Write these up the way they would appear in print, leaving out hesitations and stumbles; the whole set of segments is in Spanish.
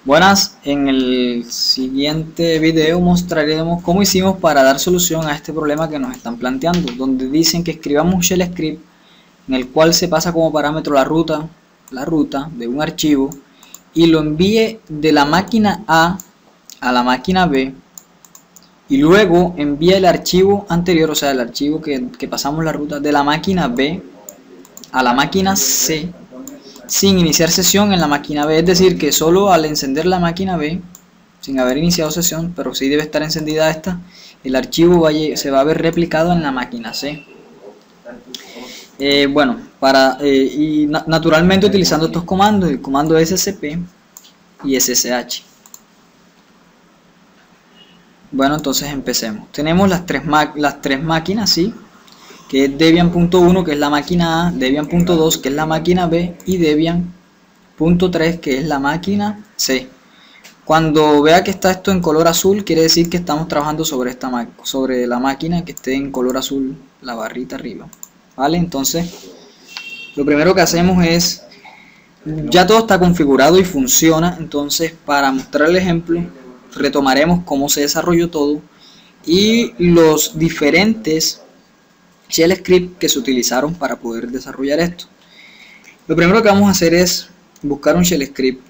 Buenas, en el siguiente video mostraremos cómo hicimos para dar solución a este problema que nos están planteando, donde dicen que escribamos un shell script en el cual se pasa como parámetro la ruta de un archivo y lo envíe de la máquina A a la máquina B y luego envía el archivo anterior, o sea el archivo que pasamos la ruta de la máquina B a la máquina C sin iniciar sesión en la máquina B, es decir que solo al encender la máquina B sin haber iniciado sesión, pero sí debe estar encendida esta, el archivo se va a ver replicado en la máquina C. Naturalmente utilizando estos comandos, el comando scp y ssh. Bueno, entonces empecemos. Tenemos las tres máquinas, ¿sí? Que es Debian.1, que es la máquina A, Debian.2, que es la máquina B, y Debian.3, que es la máquina C. Cuando vea que está esto en color azul, quiere decir que estamos trabajando sobre la máquina que esté en color azul, la barrita arriba. ¿Vale? Entonces, lo primero que hacemos es, ya todo está configurado y funciona, entonces para mostrar el ejemplo, retomaremos cómo se desarrolló todo y los diferentes shell script que se utilizaron para poder desarrollar esto. Lo primero que vamos a hacer es buscar un shell script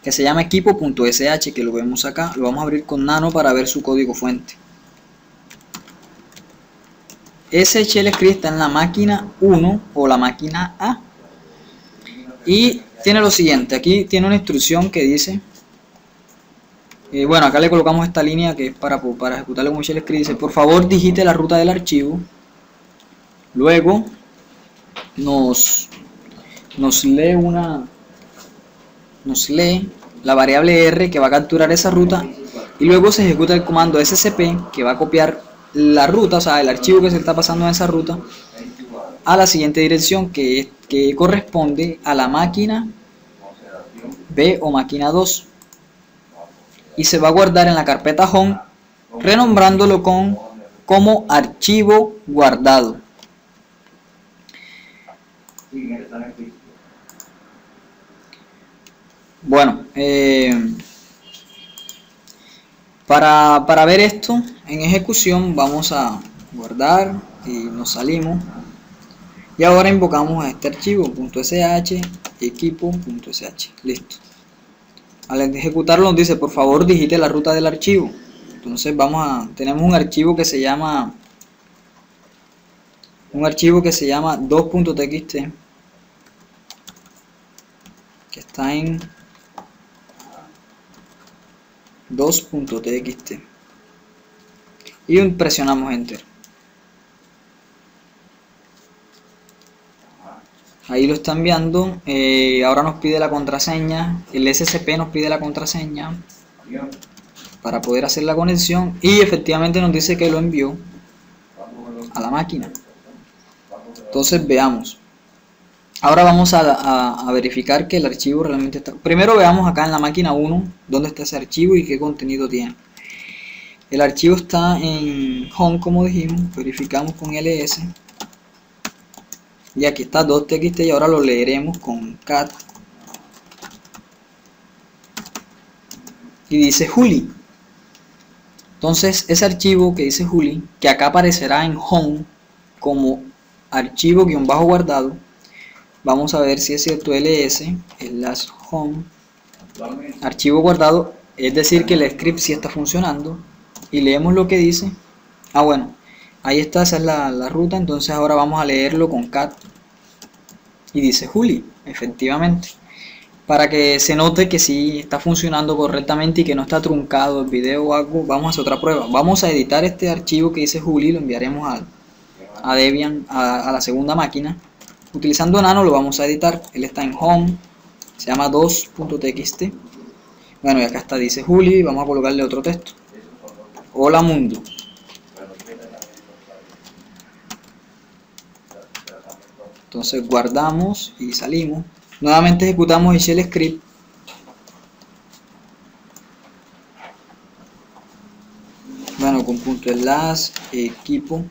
que se llama equipo.sh, que lo vemos acá. Lo vamos a abrir con nano para ver su código fuente. Ese shell script está en la máquina 1 o la máquina A y tiene lo siguiente. Aquí tiene una instrucción que dice, bueno, acá le colocamos esta línea que es para ejecutarlo como shell script. Dice, por favor digite la ruta del archivo. Luego nos lee la variable R que va a capturar esa ruta y luego se ejecuta el comando scp que va a copiar la ruta, o sea el archivo que se está pasando en esa ruta a la siguiente dirección que corresponde a la máquina B o máquina 2 y se va a guardar en la carpeta home renombrándolo como archivo guardado. Bueno, para ver esto en ejecución vamos a guardar y nos salimos y ahora invocamos a este archivo .sh equipo.sh. Listo. Al ejecutarlo nos dice por favor digite la ruta del archivo. Entonces tenemos un archivo que se llama 2.txt que está en 2.txt y presionamos enter. Ahí lo está enviando. Ahora nos pide la contraseña, el SCP nos pide la contraseña para poder hacer la conexión y efectivamente nos dice que lo envió a la máquina. Entonces veamos. Ahora vamos a verificar que el archivo realmente está. Primero veamos acá en la máquina 1 dónde está ese archivo y qué contenido tiene. El archivo está en home, como dijimos. Verificamos con ls y aquí está 2.txt y ahora lo leeremos con cat y dice Juli. Entonces ese archivo que dice Juli, que acá aparecerá en home como archivo _guardado, vamos a ver si es cierto. ls home archivo guardado, es decir que el script sí está funcionando y leemos lo que dice. Bueno, ahí está, esa es la ruta. Entonces ahora vamos a leerlo con cat y dice Juli, efectivamente, para que se note que sí está funcionando correctamente y que no está truncado el video o algo. Vamos a hacer otra prueba. Vamos a editar este archivo que dice Juli, lo enviaremos a Debian, a la segunda máquina. Utilizando nano lo vamos a editar. Él está en home, se llama 2.txt. Bueno, y acá está, dice Juli. Vamos a colocarle otro texto. Hola mundo. Entonces guardamos y salimos. Nuevamente ejecutamos el shell script. Bueno, con .slash equipo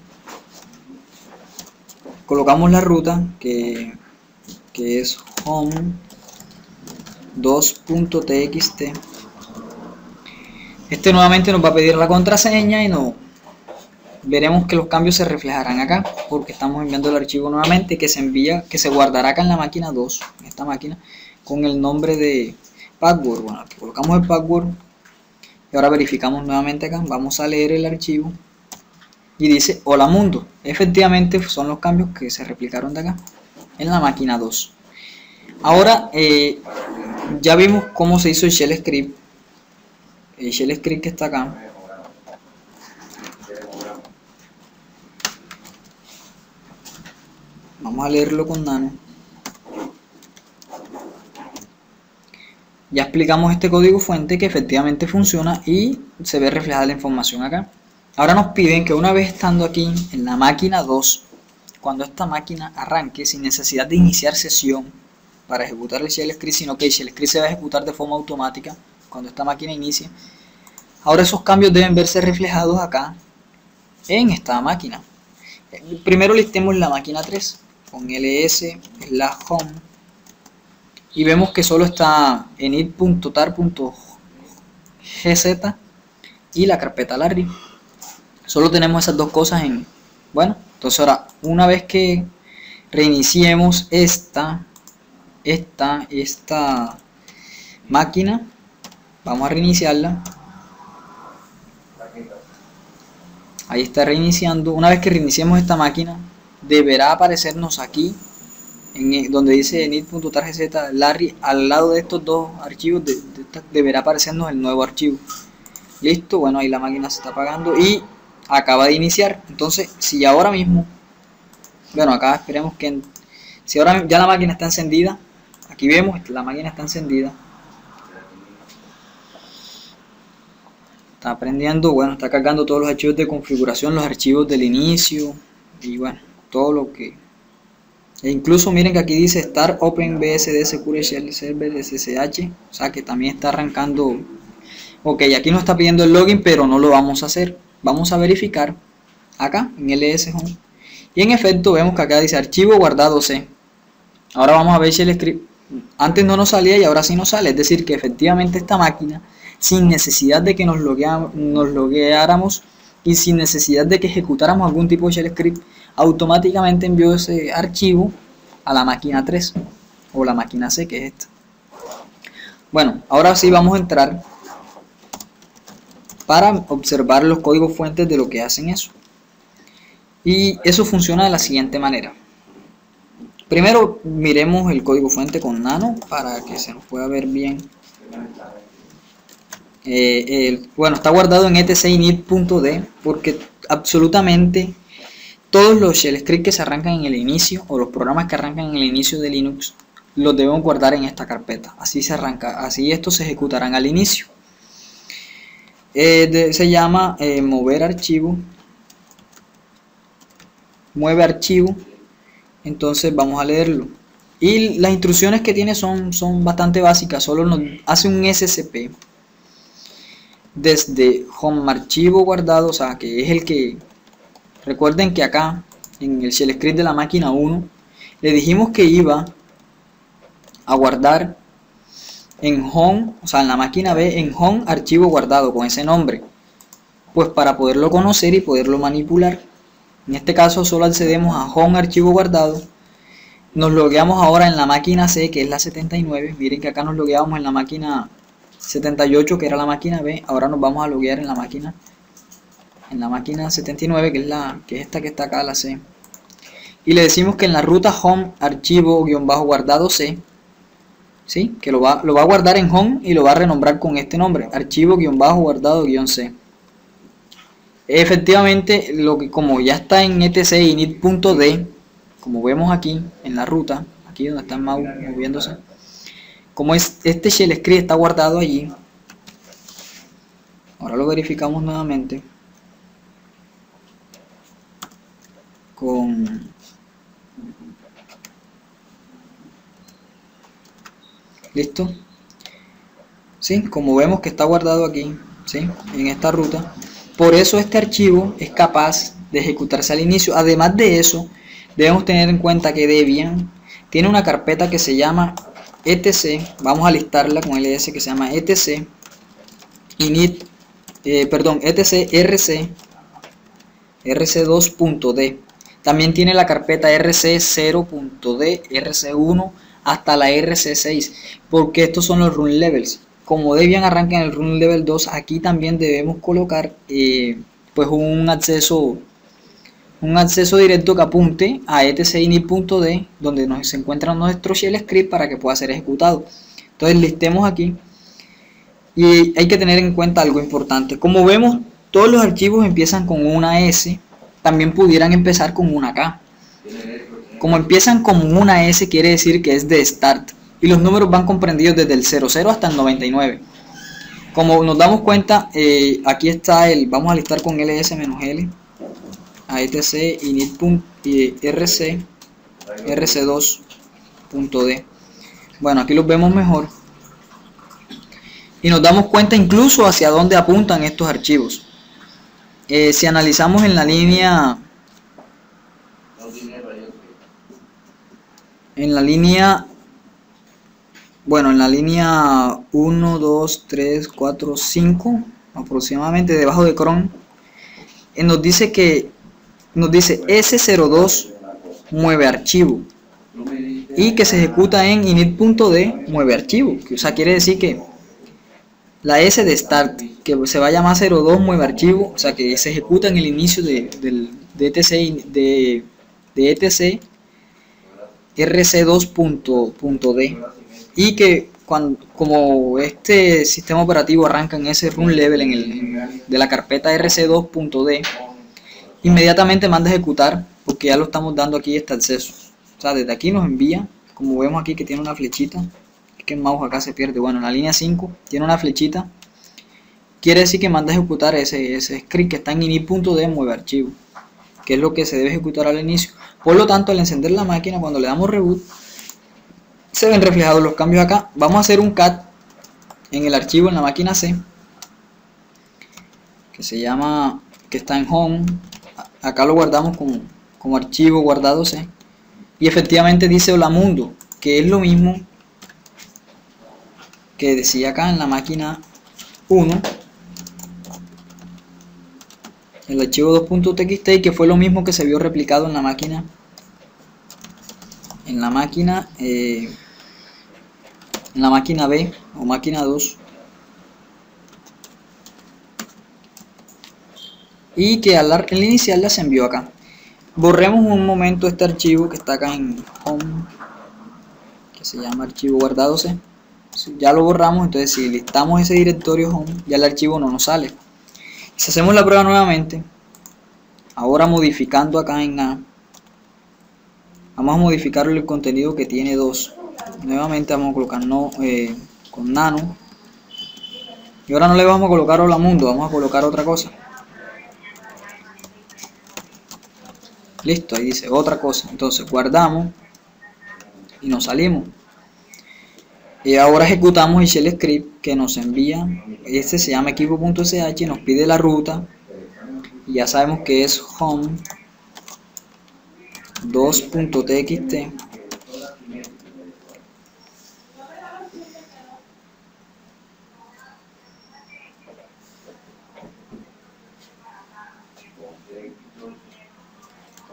colocamos la ruta que es home 2.txt. Este nuevamente nos va a pedir la contraseña y no veremos que los cambios se reflejarán acá porque estamos enviando el archivo nuevamente que se envía, que se guardará acá en la máquina 2, en esta máquina, con el nombre de password. Bueno, aquí colocamos el password y ahora verificamos nuevamente acá. Vamos a leer el archivo y dice hola mundo. Efectivamente son los cambios que se replicaron de acá en la máquina 2. Ahora ya vimos cómo se hizo el shell script. El shell script que está acá. Vamos a leerlo con Nano. Ya explicamos este código fuente que efectivamente funciona y se ve reflejada la información acá. Ahora nos piden que una vez estando aquí en la máquina 2, cuando esta máquina arranque sin necesidad de iniciar sesión para ejecutar el shell script, sino que el shell script se va a ejecutar de forma automática cuando esta máquina inicie. Ahora esos cambios deben verse reflejados acá en esta máquina. Primero listemos la máquina 3 con ls/home y vemos que solo está init.tar.gz y la carpeta Larry. Solo tenemos esas dos cosas en... Bueno, entonces ahora una vez que reiniciemos esta máquina, vamos a reiniciarla. Ahí está reiniciando. Una vez que reiniciemos esta máquina, deberá aparecernos aquí donde dice init.targz Larry, al lado de estos dos archivos deberá aparecernos el nuevo archivo. Listo, bueno, ahí la máquina se está apagando y acaba de iniciar. Entonces, si ahora mismo, bueno, acá esperemos que si ahora ya la máquina está encendida, aquí vemos que la máquina está encendida, está prendiendo, bueno, está cargando todos los archivos de configuración, los archivos del inicio y bueno, todo lo que... E incluso miren que aquí dice Start Open BSD Secure Shell Server SSH, o sea que también está arrancando. Ok, aquí nos está pidiendo el login, pero no lo vamos a hacer. Vamos a verificar acá en ls/home y en efecto vemos que acá dice archivo guardado C. Ahora vamos a ver si el script antes no nos salía y ahora sí nos sale, es decir que efectivamente esta máquina, sin necesidad de que nos logueáramos y sin necesidad de que ejecutáramos algún tipo de shell script, automáticamente envió ese archivo a la máquina 3 o la máquina C, que es esta. Bueno, ahora sí vamos a entrar para observar los códigos fuentes de lo que hacen eso. Y eso funciona de la siguiente manera. Primero miremos el código fuente con Nano para que se nos pueda ver bien. Bueno, está guardado en etc init.d porque absolutamente todos los shell scripts que se arrancan en el inicio o los programas que arrancan en el inicio de Linux los debemos guardar en esta carpeta. Así se arranca, así estos se ejecutarán al inicio. Se llama mover archivo, mueve archivo. Entonces vamos a leerlo. Y las instrucciones que tiene son bastante básicas, solo nos hace un SCP desde home archivo guardado, o sea que es el que... Recuerden que acá en el shell script de la máquina 1 le dijimos que iba a guardar en home, o sea en la máquina B, en home archivo guardado con ese nombre, pues para poderlo conocer y poderlo manipular. En este caso solo accedemos a home archivo guardado, nos logueamos ahora en la máquina C, que es la 79, miren que acá nos logueamos en la máquina 78, que era la máquina B, ahora nos vamos a loguear en la máquina 79, que es esta que está acá, la C, y le decimos que en la ruta home archivo-guardado C, ¿sí? Que lo va a guardar en home y lo va a renombrar con este nombre, archivo-guardado-C. Efectivamente, como ya está en etc init.d, como vemos aquí en la ruta, aquí donde está el mouse moviéndose, como este shell script está guardado allí, ahora lo verificamos nuevamente con listo, ¿sí? Como vemos que está guardado aquí, ¿sí? En esta ruta, por eso este archivo es capaz de ejecutarse al inicio. Además de eso, debemos tener en cuenta que Debian tiene una carpeta que se llama etc, vamos a listarla con ls, que se llama etc init, etc rc2.d. También tiene la carpeta rc0.d, rc1 hasta la rc6, porque estos son los run levels. Como Debian arranca en el run level 2, aquí también debemos colocar pues un acceso directo que apunte a etc init.d, donde se encuentran nuestros shell script para que pueda ser ejecutado. Entonces listemos aquí, y hay que tener en cuenta algo importante. Como vemos, todos los archivos empiezan con una S, también pudieran empezar con una K. Como empiezan con una S, quiere decir que es de start, y los números van comprendidos desde el 00 hasta el 99. Como nos damos cuenta, aquí está vamos a listar con ls-l a etc init rc2.d. Bueno, aquí los vemos mejor y nos damos cuenta incluso hacia dónde apuntan estos archivos. Si analizamos en la línea 1, 2, 3, 4, 5 aproximadamente, debajo de cron, nos dice S02 mueve archivo y que se ejecuta en init.d mueve archivo. O sea, quiere decir que la S de start, que se va a llamar 02 mueve archivo, o sea, que se ejecuta en el inicio de etc rc2.d, y que como este sistema operativo arranca en ese run level de la carpeta rc2.d, inmediatamente manda a ejecutar, porque ya lo estamos dando aquí este acceso. O sea, desde aquí nos envía, como vemos aquí que tiene una flechita, es que el mouse acá se pierde, bueno, en la línea 5 tiene una flechita, quiere decir que manda a ejecutar ese script que está en init.d mueve archivo, que es lo que se debe ejecutar al inicio. Por lo tanto, al encender la máquina, cuando le damos reboot, se ven reflejados los cambios acá. Vamos a hacer un cat en el archivo en la máquina C, que está en home. Acá lo guardamos como archivo guardado C, y efectivamente dice hola mundo, que es lo mismo que decía acá en la máquina 1, el archivo 2.txt, y que fue lo mismo que se vio replicado en la máquina B o máquina 2, y que al iniciarla se envió acá. Borremos un momento este archivo que está acá en home, que se llama archivo guardado C. Ya lo borramos, entonces si listamos ese directorio home, ya el archivo no nos sale. Si hacemos la prueba nuevamente, ahora modificando acá en A, vamos a modificar el contenido que tiene 2. Nuevamente vamos a colocar con nano, y ahora no le vamos a colocar hola mundo, vamos a colocar otra cosa. Listo, ahí dice otra cosa. Entonces guardamos y nos salimos. Y ahora ejecutamos el shell script que nos envía. Este se llama equipo.sh, nos pide la ruta. Y ya sabemos que es home 2.txt.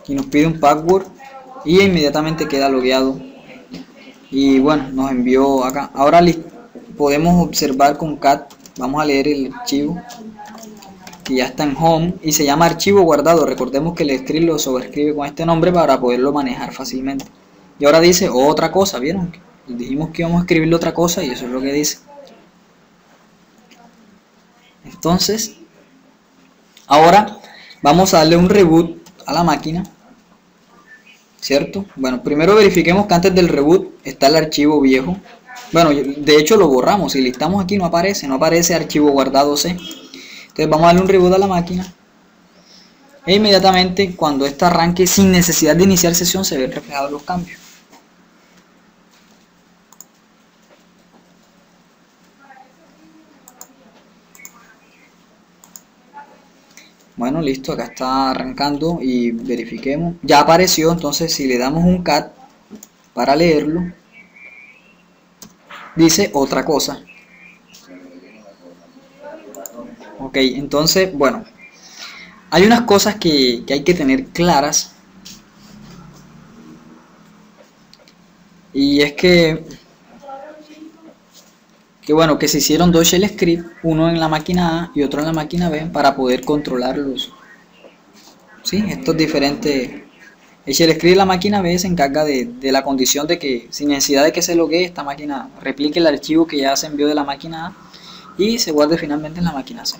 Y nos pide un password y inmediatamente queda logueado, y bueno, nos envió acá. Ahora podemos observar con cat, vamos a leer el archivo que ya está en home y se llama archivo guardado. Recordemos que el script lo sobrescribe con este nombre para poderlo manejar fácilmente. Y ahora dice otra cosa, ¿vieron? Dijimos que íbamos a escribirle otra cosa y eso es lo que dice. Entonces, ahora vamos a darle un reboot a la máquina, ¿cierto? Bueno, primero verifiquemos que antes del reboot está el archivo viejo. Bueno, de hecho lo borramos, si listamos aquí no aparece archivo guardado C. Entonces vamos a darle un reboot a la máquina, e inmediatamente cuando esta arranque sin necesidad de iniciar sesión se ven reflejados los cambios. Bueno, listo, acá está arrancando y verifiquemos. Ya apareció, entonces si le damos un cat para leerlo, dice otra cosa. Ok, entonces, bueno, hay unas cosas que hay que tener claras, y es que bueno, que se hicieron dos shell script, uno en la máquina A y otro en la máquina B, para poder controlarlos. ¿Sí? Estos diferentes. El shell script de la máquina B se encarga de la condición de que, sin necesidad de que se loguee, esta máquina replique el archivo que ya se envió de la máquina A y se guarde finalmente en la máquina C.